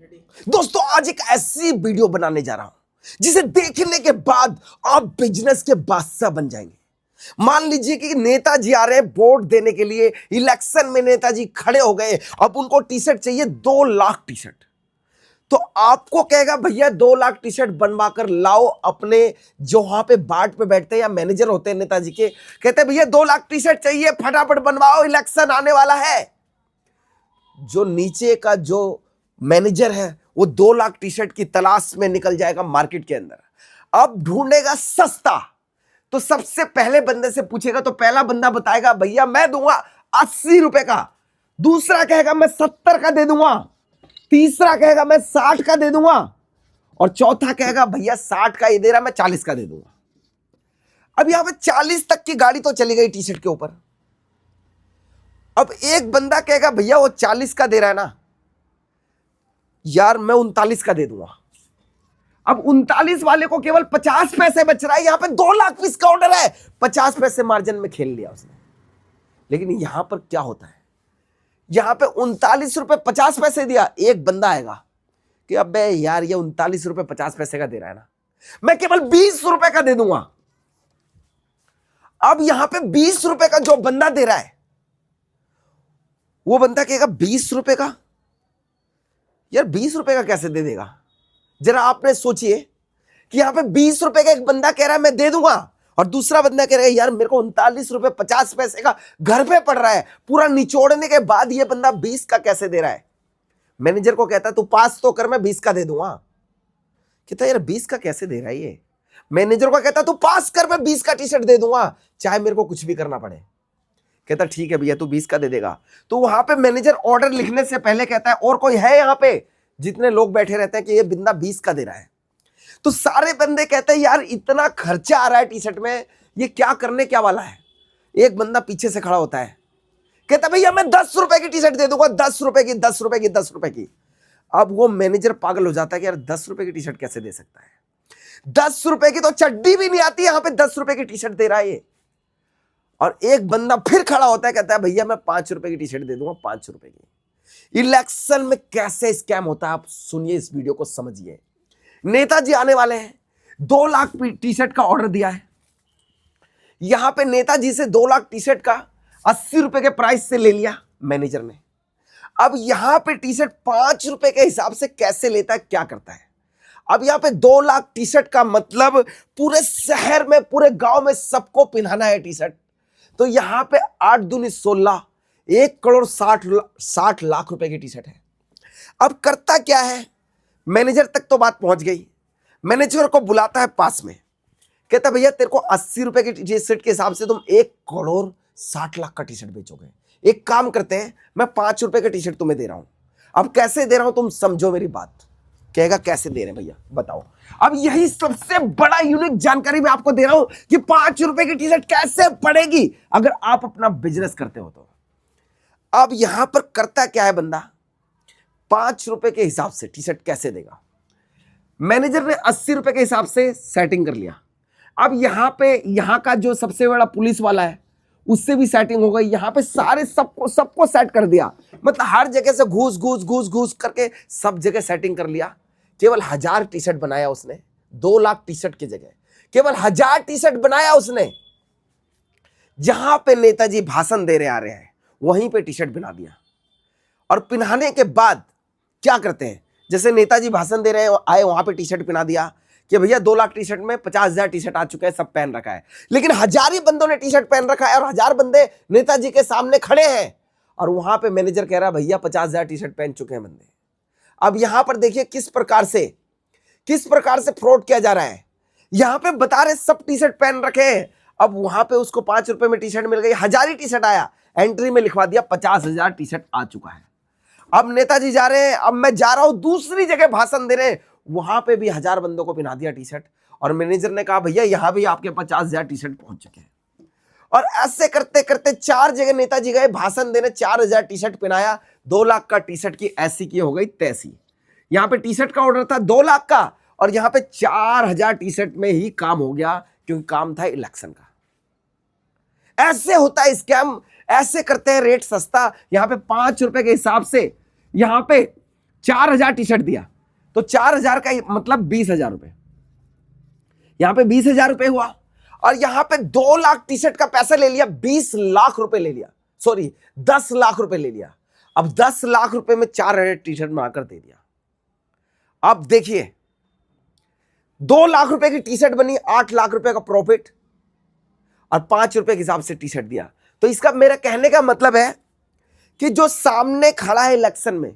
दोस्तों आज एक ऐसी वीडियो बनाने जा रहा हूं जिसे देखने के बाद आप बिजनेस के बादशाह बन जाएंगे। मान लीजिए कि नेताजी आ रहे हैं वोट देने के लिए, इलेक्शन में नेताजी खड़े हो गए, अब उनको टी शर्ट चाहिए 2 लाख टी शर्ट। तो आपको कहेगा भैया 2 लाख टी शर्ट बनवा कर लाओ, अपने जो वहां पे बाट पे बैठते हैं या मैनेजर होते हैं नेताजी के, कहते हैं भैया 2 लाख टी शर्ट चाहिए, फटाफट बनवाओ, इलेक्शन आने वाला है। जो नीचे का जो मैनेजर है वो 2 लाख टी शर्ट की तलाश में निकल जाएगा मार्केट के अंदर। अब ढूंढेगा सस्ता, तो सबसे पहले बंदे से पूछेगा तो पहला बंदा बताएगा भैया मैं दूंगा 80 रुपए का, दूसरा कहेगा मैं 70 का दे दूंगा, तीसरा कहेगा मैं 60 का दे दूंगा, और चौथा कहेगा भैया 60 का ही दे रहा, मैं 40 का दे दूंगा। अब यहां पे 40 तक की गाड़ी तो चली गई टी शर्ट के ऊपर। अब एक बंदा कहेगा भैया वो 40 का दे रहा है ना यार, मैं 39 का दे दूंगा। अब 39 वाले को केवल 50 पैसे बच रहा है, यहां पे 2 लाख पीस का ऑर्डर है, 50 पैसे मार्जिन में खेल लिया उसने। लेकिन यहां पर क्या होता है, यहां पे 39 रुपए 50 पैसे दिया, एक बंदा आएगा कि अबे यार ये 39 रुपए 50 पैसे का दे रहा है ना, मैं केवल 20 रुपए का दे दूंगा। अब यहां पे 20 रुपए का जो बंदा दे रहा है वो बंदा कहेगा 20 रुपए का, यार 20 रुपए का कैसे दे देगा। जरा आपने सोचिए कि यहां पे 20 रुपए का एक बंदा कह रहा है मैं दे दूंगा, और दूसरा बंदा कह रहा है यार मेरे को 39 रुपए 50 पैसे का घर पे पड़ रहा है, पूरा निचोड़ने के बाद ये बंदा 20 का कैसे दे रहा है। मैनेजर को कहता है तू पास तो कर, मैं 20 का दे दूंगा। कहता यार 20 का कैसे दे रहा है ये। मैनेजर को कहता तू पास कर, मैं 20 का टी शर्ट दे दूंगा, चाहे मेरे को कुछ भी करना पड़े। कहता ठीक है भैया तू 20 का दे देगा। तो वहां पे मैनेजर ऑर्डर लिखने से पहले कहता है और कोई है यहां पे, जितने लोग बैठे रहते हैं कि ये बंदा 20 का दे रहा है। तो सारे बंदे कहते हैं यार इतना खर्चा आ रहा है टी शर्ट में, ये क्या करने क्या वाला है। एक बंदा पीछे से खड़ा होता है, कहता भैया मैं 10 रुपए की टी शर्ट दे दूंगा, 10 रुपए की, 10 रुपए की, 10 रुपए की। अब वो मैनेजर पागल हो जाता है कि यार 10 रुपए की टी शर्ट कैसे दे सकता है, 10 रुपए की तो चड्डी भी नहीं आती, यहां पे 10 रुपए की टी शर्ट दे रहा है ये। और एक बंदा फिर खड़ा होता है, कहता है भैया मैं 5 रुपए की टी शर्ट दे दूंगा, 5 रुपए की। इलेक्शन में कैसे स्कैम होता है आप सुनिए, इस वीडियो को समझिए। नेताजी आने वाले हैं, 2 लाख टी शर्ट का ऑर्डर दिया है, यहां पे नेताजी से 2 लाख टी शर्ट का 80 रुपए के प्राइस से ले लिया मैनेजर ने। अब यहां पे टी शर्ट 5 रुपए के हिसाब से कैसे लेता है, क्या करता है। अब यहां पे 2 लाख टी शर्ट का मतलब पूरे शहर में, पूरे गांव में सबको पहनाना है टी शर्ट। तो यहां पे 8 दूनी 16, 1 करोड़ 60 लाख रुपए की टी शर्ट है। अब करता क्या है, मैनेजर तक तो बात पहुंच गई, मैनेजर को बुलाता है पास में, कहता भैया तेरे को 80 रुपए की टी शर्ट के हिसाब से तुम 1 करोड़ 60 लाख का टी शर्ट बेचोगे। एक काम करते हैं, मैं 5 रुपए का टी शर्ट तुम्हें दे रहा हूं, अब कैसे दे रहा हूं तुम समझो मेरी बात। कहेगा कैसे दे रहे हैं भैया बताओ। अब यही सबसे बड़ा यूनिक जानकारी मैं आपको दे रहा हूं कि 5 रुपए की टी शर्ट कैसे पड़ेगी अगर आप अपना बिजनेस करते हो तो। अब यहां पर करता क्या है बंदा, 5 रुपए के हिसाब से टी शर्ट कैसे देगा। मैनेजर ने 80 रुपए के हिसाब से सेटिंग कर लिया। अब यहां पे यहां का जो सबसे बड़ा पुलिस वाला है उससे भी सेटिंग हो गई, यहां पे सारे सबको सेट कर दिया, मतलब हर जगह से घूस घूस घूस घूस करके सब जगह सेटिंग कर लिया। केवल 1000 टी शर्ट बनाया उसने, 2 लाख टी शर्ट की जगह केवल 1000 टी शर्ट बनाया उसने। जहां पे नेताजी भाषण दे रहे आ रहे हैं वहीं पे टी शर्ट बना दिया। और पहनाने के बाद क्या करते हैं, जैसे नेताजी भाषण दे रहे हैं आए वहां पे टी शर्ट पहना दिया कि भैया 2 लाख टी शर्ट में 50,000 टी शर्ट आ चुके हैं, सब पहन रखा है। लेकिन 1000 ही बंदों ने टी शर्ट पहन रखा है और 1000 बंदे नेताजी के सामने खड़े हैं, और वहां पे मैनेजर कह रहा है भैया 50,000 टी शर्ट पहन चुके हैं बंदे। अब यहां पर देखिए किस प्रकार से फ्रॉड किया जा रहा है। यहां पे बता रहे सब टी शर्ट पहन रखे हैं, अब वहां पे उसको 5 रुपए में टी शर्ट मिल गई, 1000 ही टी शर्ट आया, एंट्री में लिखवा दिया 50,000 टी शर्ट आ चुका है। अब नेताजी जा रहे हैं, अब मैं जा रहा हूं दूसरी जगह भाषण देने, वहां पे भी 1000 बंदों को पहना दिया टी शर्ट, और मैनेजर ने कहा भैया यहां भी आपके 50,000 टी शर्ट पहुंच चुके हैं। और ऐसे करते करते 4 जगह नेताजी गए भाषण देने, 4000 टी शर्ट पहनाया, 2 लाख का टी शर्ट की ऐसी की हो गई तैसी। यहां पे टी शर्ट का ऑर्डर था 2 लाख का, और यहां पे 4000 टी शर्ट में ही काम हो गया, क्योंकि काम था इलेक्शन का। ऐसे होता है स्कैम, ऐसे करते हैं रेट सस्ता। यहां पे 5 रुपए के हिसाब से यहां पे 4,000 टी शर्ट दिया तो 4,000 का मतलब 20,000 रुपए, यहां पे 20,000 रुपए हुआ। और यहां पे 2 लाख टी शर्ट का पैसा ले लिया, 20 लाख रुपए ले लिया, सॉरी 10 लाख रुपए ले लिया। अब 10 लाख रुपए में 4,000 टी शर्ट बनाकर दे दिया। अब देखिए 2 लाख रुपए की टी शर्ट बनी, 8 लाख रुपए का प्रॉफिट, और 5 रुपए के हिसाब से टी शर्ट दिया। तो इसका मेरा कहने का मतलब है कि जो सामने खड़ा है इलेक्शन में,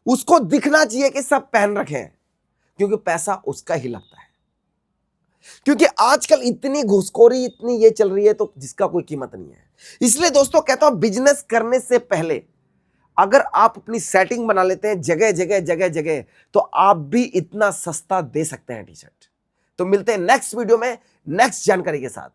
उसको दिखना चाहिए कि सब पहन रखे हैं, क्योंकि पैसा उसका ही लगता है। क्योंकि आजकल इतनी घुसखोरी, इतनी ये चल रही है, तो जिसका कोई कीमत नहीं है। इसलिए दोस्तों कहता हूं, बिजनेस करने से पहले अगर आप अपनी सेटिंग बना लेते हैं जगह जगह जगह जगह, तो आप भी इतना सस्ता दे सकते हैं टी शर्ट। तो मिलते हैं नेक्स्ट वीडियो में नेक्स्ट जानकारी के साथ।